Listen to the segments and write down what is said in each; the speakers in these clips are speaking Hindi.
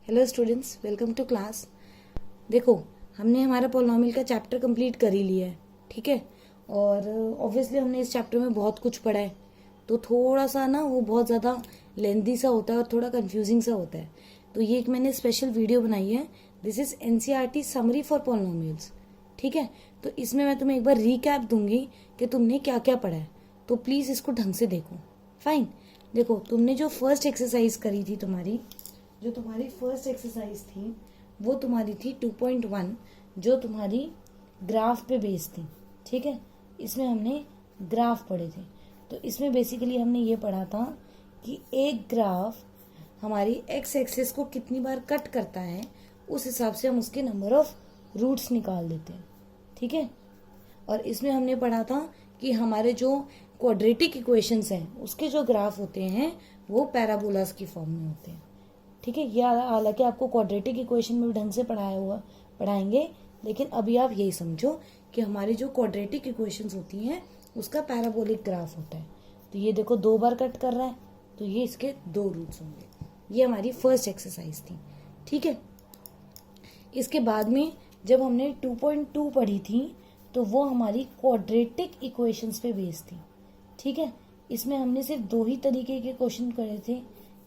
Hello students, welcome to class. देखो, हमने हमारा पॉलिनोमियल का चैप्टर कंप्लीट कर ही लिया है, ठीक है। और ऑब्वियसली हमने इस चैप्टर में बहुत कुछ पढ़ा है, तो थोड़ा सा ना वो बहुत ज़्यादा लेंथी सा होता है और थोड़ा कंफ्यूजिंग सा होता है। तो ये एक मैंने स्पेशल वीडियो बनाई है, this is NCERT summary for polynomials, ठीक है। तो इसमें मैं तुम्हें एक बार रिकैप दूंगी कि तुमने क्या क्या पढ़ा है, तो प्लीज़ इसको ढंग से देखो। फाइन। देखो, तुमने जो फर्स्ट एक्सरसाइज करी थी, जो तुम्हारी फर्स्ट एक्सरसाइज थी वो तुम्हारी थी 2.1, जो तुम्हारी ग्राफ पे बेस्ड थी, ठीक है। इसमें हमने ग्राफ पढ़े थे। तो इसमें बेसिकली हमने ये पढ़ा था कि एक ग्राफ हमारी एक्स एक्सिस को कितनी बार कट करता है, उस हिसाब से हम उसके नंबर ऑफ रूट्स निकाल देते हैं, ठीक है। और इसमें हमने पढ़ा था कि हमारे जो क्वाड्रेटिक इक्वेशंस हैं उसके जो ग्राफ होते हैं वो पैराबोलास की फॉर्म में होते हैं, ठीक है। यह हालांकि आपको क्वाड्रेटिक इक्वेशन में भी ढंग से पढ़ाएंगे, लेकिन अभी आप यही समझो कि हमारी जो क्वाड्रेटिक इक्वेशंस होती हैं उसका पैराबोलिक ग्राफ होता है। तो ये देखो 2 बार कट कर रहा है, तो ये इसके 2 रूट्स होंगे। ये हमारी फर्स्ट एक्सरसाइज थी, ठीक है। इसके बाद में जब हमने 2.2 पढ़ी थी तो वो हमारी क्वाड्रेटिक इक्वेशंस पे बेस्ड थी, ठीक है। इसमें हमने सिर्फ 2 ही तरीके के क्वेश्चन करे थे।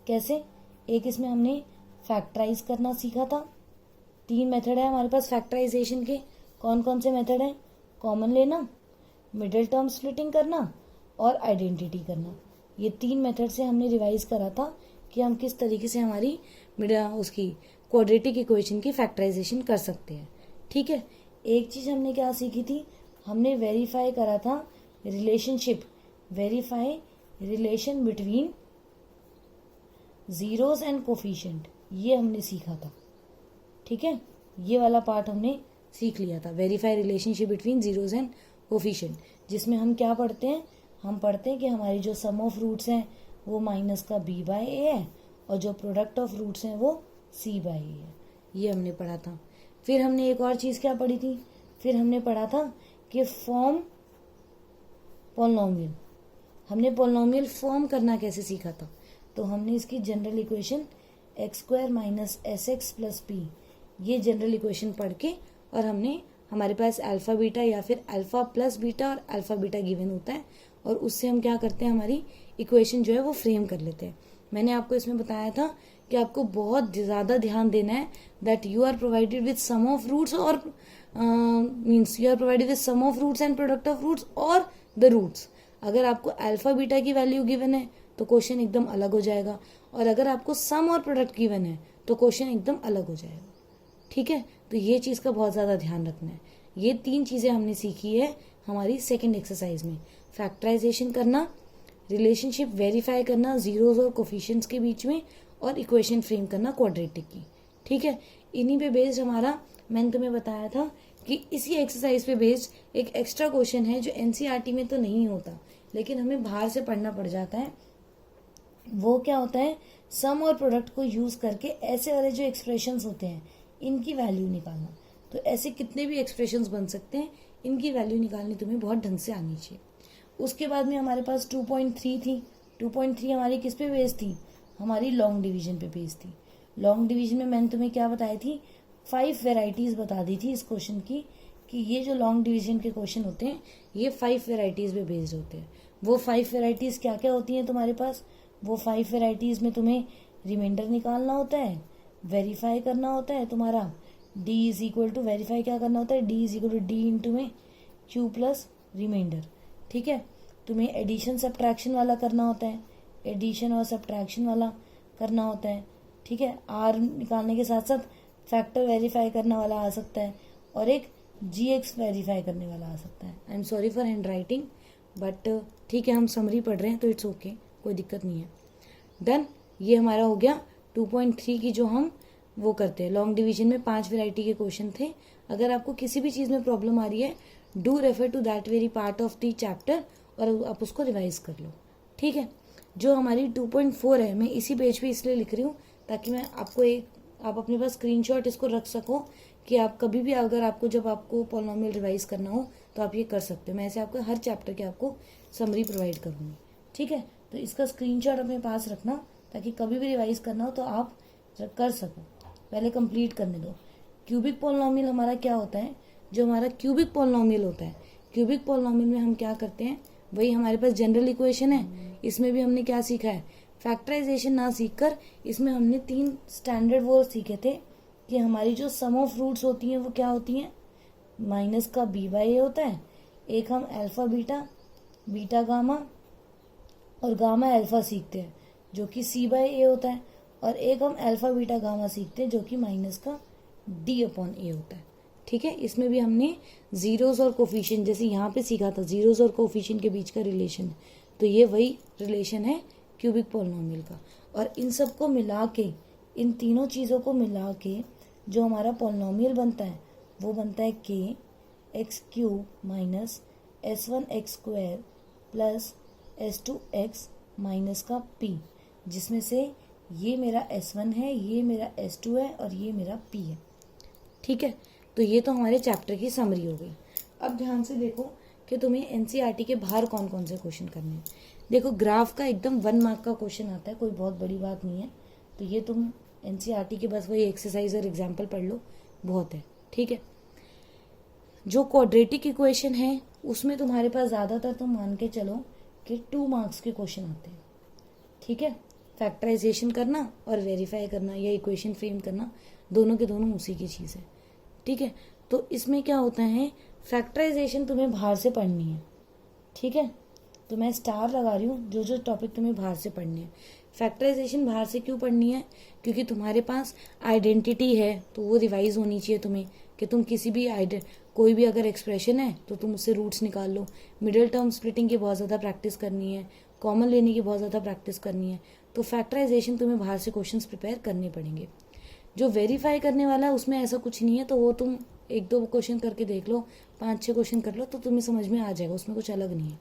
कैसे? एक इसमें हमने फैक्टराइज करना सीखा था। 3 मेथड है हमारे पास फैक्टराइजेशन के। कौन कौन से मेथड हैं? कॉमन लेना, मिडिल टर्म स्प्लिटिंग करना और आइडेंटिटी करना। ये 3 मेथड से हमने रिवाइज करा था कि हम किस तरीके से हमारी उसकी क्वाड्रेटिक इक्वेशन की फैक्टराइजेशन कर सकते हैं, ठीक है। एक चीज हमने क्या सीखी थी? हमने वेरीफाई करा था relation between zeros and coefficient, ये हमने सीखा था, ठीक है। ये वाला पार्ट हमने सीख लिया था, verify relationship between zeros and coefficient, जिसमें हम क्या पढ़ते हैं? हम पढ़ते हैं कि हमारी जो सम ऑफ रूट्स हैं वो माइनस का b बाय ए है और जो प्रोडक्ट ऑफ रूट्स हैं वो c बाय ए है। ये हमने पढ़ा था। फिर हमने एक और चीज क्या पढ़ी थी? फिर हमने पढ़ा था कि फॉर्म पॉलिनोमियल, हमने पॉलिनोमियल फॉर्म करना कैसे सीखा था। तो हमने इसकी general equation x² minus S plus P, ये जनरल इक्वेशन पढ़ के, और हमारे पास अल्फा बीटा या फिर अल्फा प्लस बीटा और अल्फा बीटा गिवन होता है, और उससे हम क्या करते हैं, हमारी इक्वेशन जो है वो फ्रेम कर लेते हैं। मैंने आपको इसमें बताया था कि आपको बहुत ज़्यादा ध्यान देना है that you are provided with some of roots और means you are provided with some of roots and product of roots और द रूट्स। अगर आपको अल्फा बीटा की वैल्यू गिवन है तो क्वेश्चन एकदम अलग हो जाएगा, और अगर आपको सम और प्रोडक्ट गिवन है तो क्वेश्चन एकदम अलग हो जाएगा, ठीक है। तो ये चीज़ का बहुत ज़्यादा ध्यान रखना है। ये 3 चीज़ें हमने सीखी है हमारी सेकेंड एक्सरसाइज में, फैक्टराइजेशन करना, रिलेशनशिप वेरीफाई करना जीरोस और कोफिशिएंट्स के बीच में, और इक्वेशन फ्रेम करना क्वाड्रेटिक की, ठीक है। इन्हीं पे बेस्ड मैंने तुम्हें बताया था कि इसी एक्सरसाइज पे बेस्ड एक एक्स्ट्रा क्वेश्चन है जो एनसीईआरटी में तो नहीं होता लेकिन हमें बाहर से पढ़ना पड़ जाता है। वो क्या होता है? सम और प्रोडक्ट को यूज करके ऐसे वाले जो एक्सप्रेशंस होते हैं इनकी वैल्यू निकालना। तो ऐसे कितने भी एक्सप्रेशंस बन सकते हैं, इनकी वैल्यू निकालनी तुम्हें बहुत ढंग से आनी चाहिए। उसके बाद में हमारे पास 2.3 थी। 2.3 हमारी किस पे बेस्ड थी? हमारी लॉन्ग डिवीजन पे बेस्ड थी। लॉन्ग डिवीजन में मैंने तुम्हें क्या बताई थी? 5 वेराइटीज बता दी थी इस क्वेश्चन की, कि ये जो लॉन्ग डिवीजन के क्वेश्चन होते हैं ये 5 वेराइटीज पे बेस्ड होते हैं। वो 5 वेराइटीज क्या क्या होती हैं तुम्हारे पास? वो 5 वेराइटीज में तुम्हें रिमाइंडर निकालना होता है, वेरीफाई करना होता है तुम्हारा d is equal to, verify क्या करना होता है? d is equal to D into में q प्लस रिमाइंडर, ठीक है। तुम्हें एडिशन सब्ट्रैक्शन वाला करना होता है, एडिशन और सब्ट्रैक्शन वाला करना होता है, ठीक है। r निकालने के साथ साथ फैक्टर वेरीफाई करने वाला आ सकता है, और एक gx वेरीफाई करने वाला आ सकता है। I am sorry for hand writing, but ठीक है, हम समरी पढ़ रहे हैं तो इट्स ओके, कोई दिक्कत नहीं है। डन। ये हमारा हो गया 2.3 की जो हम वो करते हैं। लॉन्ग डिवीजन में 5 वैरायटी के क्वेश्चन थे। अगर आपको किसी भी चीज़ में प्रॉब्लम आ रही है, do refer to that very part of the chapter और आप उसको रिवाइज कर लो, ठीक है। जो हमारी 2.4 है, मैं इसी पेज पे इसलिए लिख रही हूँ ताकि मैं आप अपने पास स्क्रीनशॉट इसको रख सको कि आप कभी भी अगर जब आपको पॉलिनोमियल रिवाइज करना हो तो आप ये कर सकते हो। मैं ऐसे आपको हर चैप्टर के आपको समरी प्रोवाइड करूँगी, ठीक है। तो इसका स्क्रीनशॉट अपने पास रखना ताकि कभी भी रिवाइज करना हो तो आप कर सको। पहले कंप्लीट करने दो। क्यूबिक पॉलिनॉमियल हमारा क्या होता है, जो हमारा क्यूबिक पॉलिनॉमियल होता है, क्यूबिक पॉलिनॉमियल में हम क्या करते हैं, वही हमारे पास जनरल इक्वेशन है। इसमें भी हमने क्या सीखा है, फैक्टराइजेशन ना सीखकर इसमें हमने 3 स्टैंडर्ड वो सीखे थे कि हमारी जो सम ऑफ रूट्स होती हैं वो क्या होती हैं, माइनस का बी बाई ए होता है, एक हम अल्फा बीटा, बीटा गामा और गामा अल्फा सीखते हैं जो कि सी बाई ए होता है, और एक हम अल्फा बीटा गामा सीखते हैं जो कि माइनस का डी अपॉन ए होता है। ठीक है, इसमें भी हमने जीरोस और कोफिशिएंट जैसे यहाँ पे सीखा था, जीरोस और कोफिशिएंट के बीच का रिलेशन, तो ये वही रिलेशन है क्यूबिक पॉलिनॉमियल का। और इन सबको मिला के, इन तीनों चीज़ों को मिला के जो हमारा पॉलिनॉमियल बनता है वो बनता है के x cube minus S1 x square plus S2 x minus का p, जिसमें से ये मेरा S1 है, ये मेरा S2 है और ये मेरा p है। ठीक है, तो ये तो हमारे चैप्टर की समरी हो गई। अब ध्यान से देखो कि तुम्हें एनसीईआरटी के बाहर कौन कौन से क्वेश्चन करने हैं। देखो ग्राफ का एकदम 1 मार्क का क्वेश्चन आता है, कोई बहुत बड़ी बात नहीं है, तो ये तुम एनसीईआरटी के बस वही एक्सरसाइज और एग्जाम्पल पढ़ लो, बहुत है। ठीक है, जो क्वाड्रेटिक इक्वेशन है उसमें तुम्हारे पास ज़्यादातर तुम मान के चलो कि 2 मार्क्स के क्वेश्चन आते हैं। ठीक है, फैक्टराइजेशन करना और वेरीफाई करना या इक्वेशन फ्रेम करना, दोनों के दोनों उसी की चीज़ है। ठीक है, तो इसमें क्या होता है, फैक्टराइजेशन तुम्हें बाहर से पढ़नी है। ठीक है, तो मैं स्टार लगा रही हूँ जो जो टॉपिक तुम्हें बाहर से पढ़नी है। फैक्टराइजेशन बाहर से क्यों पढ़नी है, क्योंकि तुम्हारे पास आइडेंटिटी है तो वो रिवाइज होनी चाहिए तुम्हें, कि तुम किसी भी कोई भी अगर एक्सप्रेशन है तो तुम उससे रूट्स निकाल लो। मिडिल टर्म स्प्लिटिंग की बहुत ज़्यादा प्रैक्टिस करनी है, कॉमन लेने की बहुत ज़्यादा प्रैक्टिस करनी है, तो फैक्टराइजेशन तुम्हें बाहर से क्वेश्चंस प्रिपेयर करने पड़ेंगे। जो वेरीफाई करने वाला है उसमें ऐसा कुछ नहीं है, तो वो तुम 1-2 क्वेश्चन करके देख लो, 5-6 क्वेश्चन कर लो तो तुम्हें समझ में आ जाएगा, उसमें कुछ अलग नहीं है।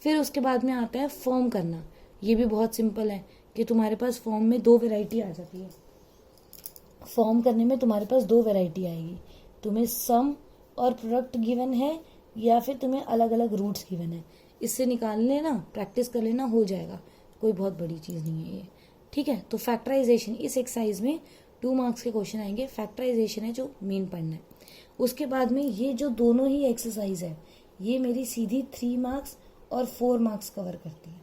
फिर उसके बाद में आता है फॉर्म करना। ये भी बहुत सिंपल है कि तुम्हारे पास फॉर्म में 2 वैरायटी आ जाती है। फॉर्म करने में तुम्हारे पास 2 वैरायटी आएगी, तुम्हें सम और प्रोडक्ट गिवन है या फिर तुम्हें अलग अलग रूट्स गिवन है। इससे निकाल लेना, प्रैक्टिस कर लेना, हो जाएगा, कोई बहुत बड़ी चीज़ नहीं है ये। ठीक है, तो फैक्टराइजेशन इस एक्सरसाइज में 2 मार्क्स के क्वेश्चन आएंगे, फैक्टराइजेशन है जो मेन पढ़ना है। उसके बाद में ये जो दोनों ही एक्सरसाइज है ये मेरी सीधी 3 मार्क्स और 4 मार्क्स कवर करती है।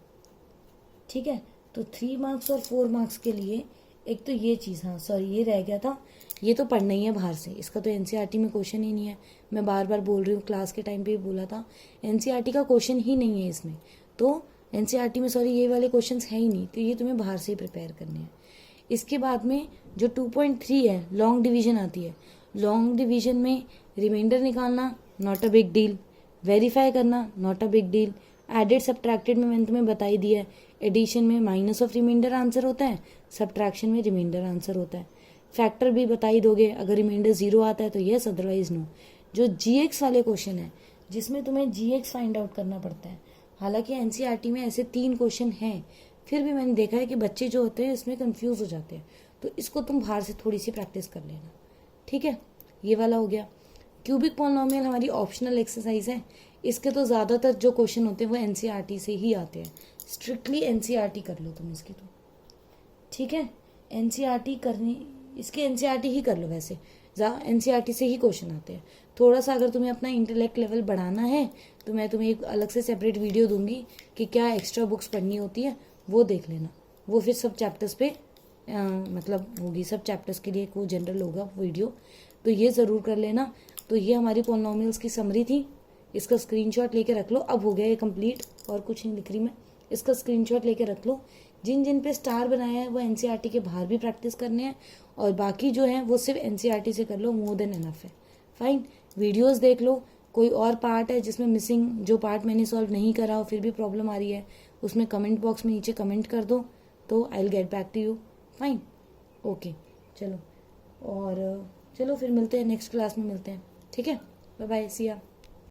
ठीक है, तो 3 मार्क्स और 4 मार्क्स के लिए एक तो ये चीज़, हाँ सॉरी ये रह गया था, ये तो पढ़ना ही है बाहर से, इसका तो एनसीईआरटी में क्वेश्चन ही नहीं है। मैं बार बार बोल रही हूँ, क्लास के टाइम पे भी बोला था, एनसीईआरटी का क्वेश्चन ही नहीं है इसमें, तो एनसीईआरटी में सॉरी ये वाले क्वेश्चंस है ही नहीं, तो ये तुम्हें बाहर से ही प्रिपेयर करने हैं। इसके बाद में जो 2.3 है लॉन्ग डिवीजन आती है, लॉन्ग डिवीजन में रिमाइंडर निकालना not a big deal, verify करना not a big deal, added subtracted में मैंने तुम्हें बताई दिया है, एडिशन में माइनस ऑफ रिमाइंडर आंसर होता है, सब्ट्रैक्शन में रिमाइंडर आंसर होता है। फैक्टर भी बता ही दोगे, अगर रिमाइंडर 0 आता है तो यस, अदरवाइज नो। जो जीएक्स वाले क्वेश्चन है जिसमें तुम्हें जीएक्स फाइंड आउट करना पड़ता है, हालांकि एनसीईआरटी में ऐसे 3 क्वेश्चन हैं, फिर भी मैंने देखा है कि बच्चे जो होते हैं इसमें कंफ्यूज हो जाते हैं, तो इसको तुम बाहर से थोड़ी सी प्रैक्टिस कर लेना। ठीक है, ये वाला हो गया। क्यूबिक पॉलिनॉमियल हमारी ऑप्शनल एक्सरसाइज है, इसके तो ज़्यादातर जो क्वेश्चन होते हैं वो एनसीईआरटी से ही आते हैं, स्ट्रिक्टली एनसीईआरटी कर लो तुम इसकी तो। ठीक है, एनसीईआरटी करनी, इसके एनसीईआरटी ही कर लो, वैसे एनसीईआरटी से ही क्वेश्चन आते हैं। थोड़ा सा अगर तुम्हें अपना इंटेलेक्ट लेवल बढ़ाना है तो मैं तुम्हें एक अलग से सेपरेट वीडियो दूंगी कि क्या एक्स्ट्रा बुक्स पढ़नी होती है, वो देख लेना, वो फिर सब चैप्टर्स पे मतलब होगी, सब चैप्टर्स के लिए एक वो जनरल होगा वीडियो, तो ये ज़रूर कर लेना। तो ये हमारी पॉलिनॉमियल्स की समरी थी, इसका स्क्रीनशॉट लेके रख लो, अब हो गया ये कंप्लीट, और कुछ नहीं लिख रही मैं, इसका स्क्रीनशॉट लेके रख लो। जिन जिन पे स्टार बनाया है वो एनसीईआरटी के बाहर भी प्रैक्टिस करने हैं, और बाकी जो है वो सिर्फ एनसीईआरटी से कर लो, मोर देन एनफ है। फाइन, वीडियोस देख लो, कोई और पार्ट है जिसमें मिसिंग, जो पार्ट मैंने सॉल्व नहीं करा हो फिर भी प्रॉब्लम आ रही है, उसमें कमेंट बॉक्स में नीचे कमेंट कर दो, तो I will get back to you. Fine, okay, चलो, और चलो फिर मिलते हैं नेक्स्ट क्लास में, मिलते हैं। ठीक है, बाय बाय, सी या।